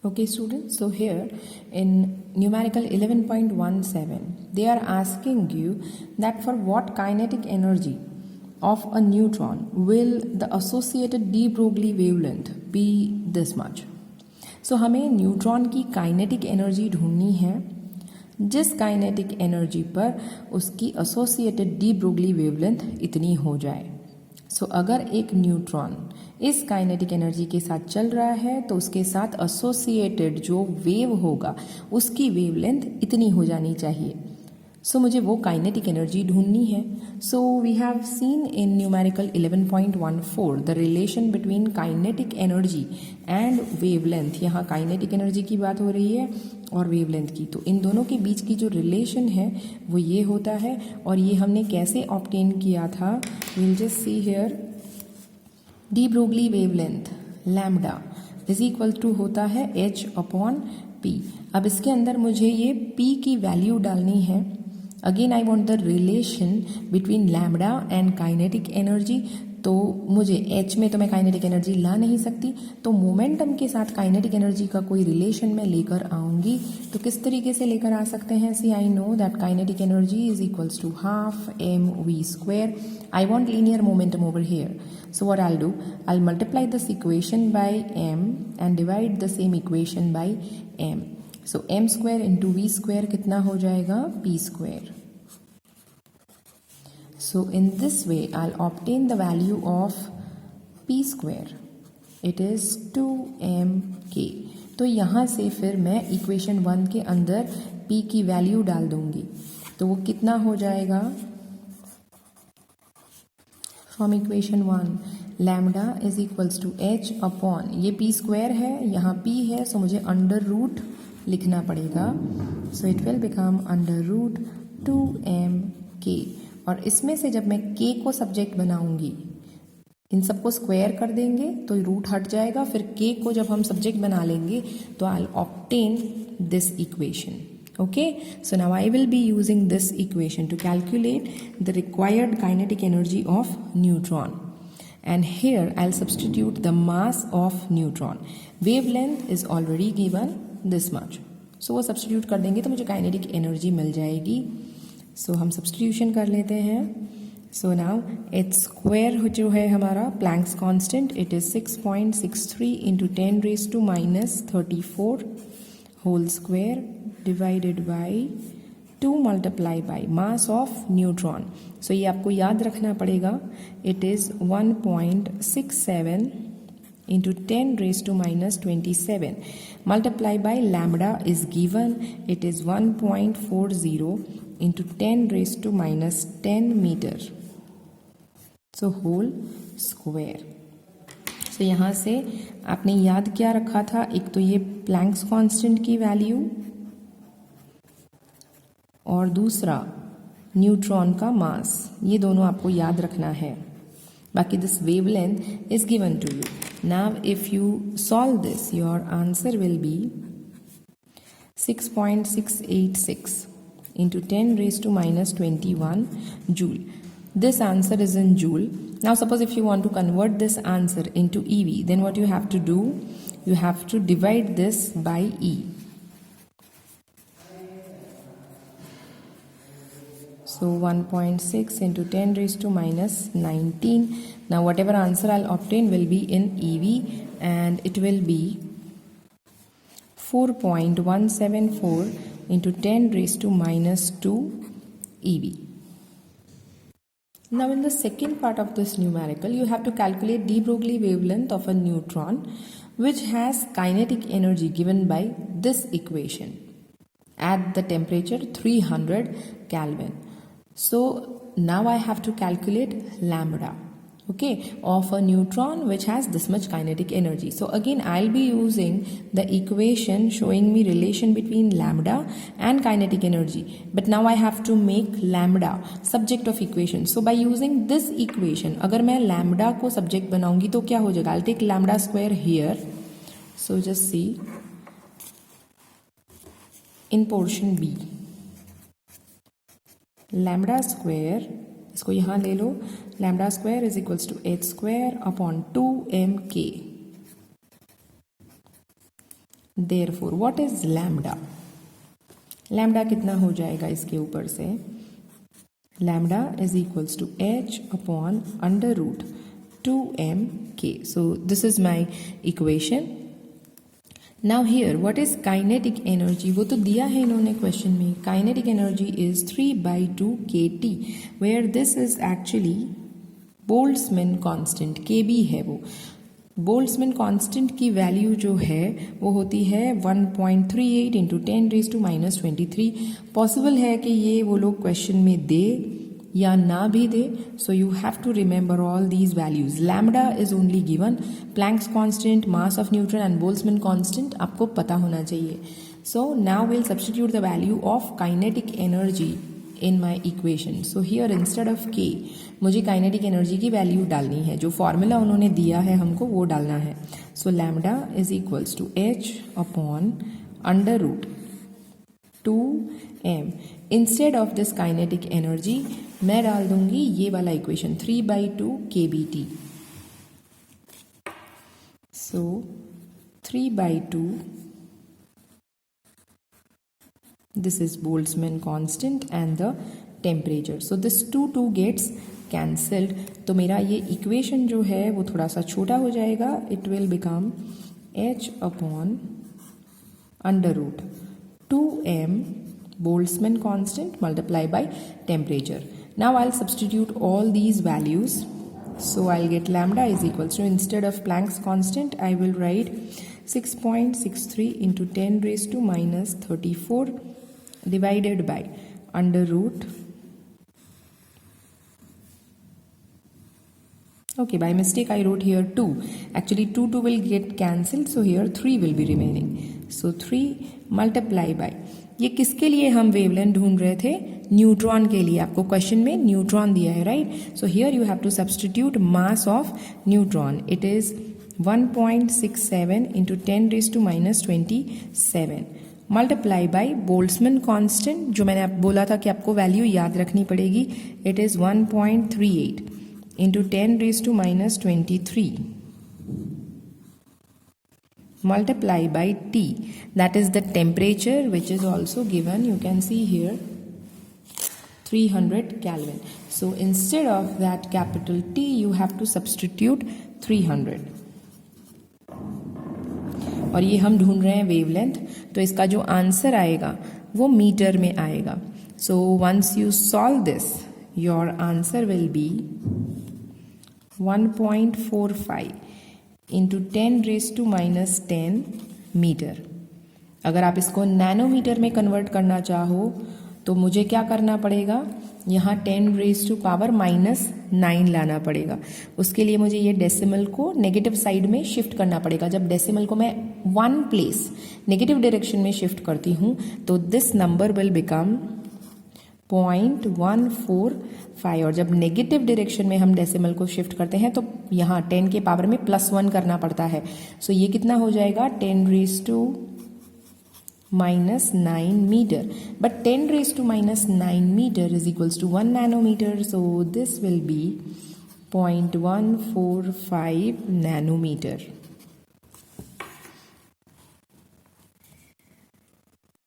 Okay students, so here in numerical 11.17 they are asking you that for what kinetic energy of a neutron will the associated de Broglie wavelength be this much. So हमें neutron की kinetic energy ढूंढनी है जिस kinetic energy पर उसकी associated D Broglie wavelength इतनी हो जाए. सो अगर एक न्यूट्रॉन इस काइनेटिक एनर्जी के साथ चल रहा है तो उसके साथ एसोसिएटेड जो वेव होगा उसकी वेवलेंथ इतनी हो जानी चाहिए. सो मुझे वो काइनेटिक एनर्जी ढूंढनी है. So we have seen in numerical 11.14 the relation between kinetic energy and wavelength. यहाँ काइनेटिक एनर्जी की बात हो रही है और वेवलेंथ की, तो इन दोनों के बीच की जो रिलेशन है वो ये होता है. और ये हमने कैसे ऑब्टेन किया था, will just see here. De Broglie wavelength lambda is equal to होता है h अपॉन p. अब इसके अंदर मुझे ये p की वैल्यू डालनी है. Again I want the relation between lambda and kinetic energy. तो मुझे h में तो मैं काइनेटिक एनर्जी ला नहीं सकती, तो मोमेंटम के साथ काइनेटिक एनर्जी का कोई रिलेशन मैं लेकर आऊंगी. तो किस तरीके से लेकर आ सकते हैं? See I know that kinetic energy is equals to half mv square. I want linear momentum over here. So what I'll do, I'll multiply this equation by m and divide the same equation by m. So m square into v square कितना हो जाएगा? p square. So in this way I'll obtain the value of p square. It is 2mk. तो यहाँ से फिर मैं equation 1 के अंदर p की वैल्यू डाल दूंगी. तो वो कितना हो जाएगा? From equation 1 lambda is equals to h upon, ये p स्क्वायर है, यहाँ p है, सो मुझे अंडर रूट लिखना पड़ेगा. So it will become under root 2mk. और इसमें से जब मैं k को सब्जेक्ट बनाऊंगी, इन सबको स्क्वायर कर देंगे तो रूट हट जाएगा. फिर k को जब हम सब्जेक्ट बना लेंगे तो I will obtain this equation. Okay, so now I will be using this equation to calculate the required kinetic energy of neutron. And here I'll substitute the mass of neutron. Wavelength is already given this much. So वो substitute कर देंगे तो मुझे kinetic energy मिल जाएगी. So हम substitution कर लेते हैं. So now h square जो है हमारा Planck's constant, it is 6.63 into 10 raised to minus 34 whole square divided by 2 multiply by mass of neutron. So ये आपको याद रखना पड़ेगा. It is 1.67 into 10 raised to minus 27 multiply by lambda is given. It is 1.40 into 10 raised to minus 10 meter. So whole square. So यहाँ से आपने याद क्या रखा था? एक तो ये प्लैंक्स कांस्टेंट की वैल्यू और दूसरा न्यूट्रॉन का मास. ये दोनों आपको याद रखना है. बाकी this wavelength is given to you. Now if you solve this your answer will be 6.686 into 10 raised to minus 21 joule. This answer is in joule. Now suppose if you want to convert this answer into EV, then what you have to do? You have to divide this by E. So 1.6 into 10 raised to minus 19. Now whatever answer I'll obtain will be in EV and it will be 4.174 into 10 raised to minus 2 EV. Now in the second part of this numerical, you have to calculate de Broglie wavelength of a neutron which has kinetic energy given by this equation at the temperature 300 Kelvin. So now I have to calculate lambda, okay, of a neutron which has this much kinetic energy. So again I'll be using the equation showing me relation between lambda and kinetic energy, but now I have to make lambda subject of equation. So by using this equation, अगर मैं lambda को subject बनाऊंगी तो क्या हो जाएगा? I'll take lambda square here. So just see in portion B, lambda square, इसको यहाँ ले लो, lambda square is equals to h square upon 2mk. Therefore what is lambda? Lambda कितना हो जाएगा इसके ऊपर से? Lambda is equals to h upon under root 2mk. So this is my equation. Now here what is kinetic energy? वो तो दिया है इन्होंने क्वेश्चन में. Kinetic energy is 3/2 kT, where this is actually Boltzmann constant. kb है वो. Boltzmann constant की value जो है वो होती है 1.38 इंटू 10⁻⁻23. पॉसिबल है कि ये वो लोग क्वेश्चन में दे या ना भी दे. So you have to remember all these values. Lambda is only given. Planck's constant, mass of neutron and Boltzmann constant आपको पता होना चाहिए. So now will substitute the value of kinetic energy in my equation. So here instead of k मुझे kinetic energy की value डालनी है. जो formula उन्होंने दिया है हमको वो डालना है. So lambda is equals to h upon under root 2m. Instead of this kinetic energy मैं डाल दूंगी ये वाला equation 3/2 kBT. So 3/2, this is Boltzmann constant and the temperature. So this 2 gets cancelled. तो मेरा ये इक्वेशन जो है वो थोड़ा सा छोटा हो जाएगा. It will become h upon under root 2m Boltzmann constant multiply by temperature. Now I'll substitute all these values. So I'll get lambda is equals to, instead of Planck's constant I will write 6.63 into 10⁻⁻34 divided by under root, okay, by mistake I wrote here 2. Actually 2 will get cancelled, so here 3 will be remaining. So 3 multiply by, ये किसके लिए हम wavelength ढूंढ रहे थे? Neutron के लिए. आपको क्वेश्चन में न्यूट्रॉन दिया है, right? So here you have to substitute mass of neutron. It is 1.67 into 10⁻⁻27 multiply by Boltzmann constant, जो मैंने बोला था कि आपको वैल्यू याद रखनी पड़ेगी. It is 1.38 into 10⁻⁻23 multiply by T, that is the temperature, which is also given, you can see here 300 Kelvin. So instead of that capital T you have to substitute 300. और ये हम ढूंढ रहे हैं वेवलेंथ, तो इसका जो आंसर आएगा वो मीटर में आएगा. So once you solve this your answer will be 1.45 into 10⁻⁻10 metre. अगर आप इसको नैनोमीटर में कन्वर्ट करना चाहो तो मुझे क्या करना पड़ेगा? यहाँ 10⁻⁻9 लाना पड़ेगा. उसके लिए मुझे ये डेसिमल को नेगेटिव साइड में शिफ्ट करना पड़ेगा. जब डेसिमल को मैं 1 प्लेस नेगेटिव डायरेक्शन में शिफ्ट करती हूँ तो दिस नंबर विल बिकम 0.145. और जब नेगेटिव डायरेक्शन में हम डेसिमल को शिफ्ट करते हैं तो यहाँ 10 के पावर में +1 करना पड़ता है. सो ये कितना हो जाएगा? 10⁻⁹ meter. But 10⁻⁹ meter is equals to 1 nanometer. So this will be 0.145 nanometer.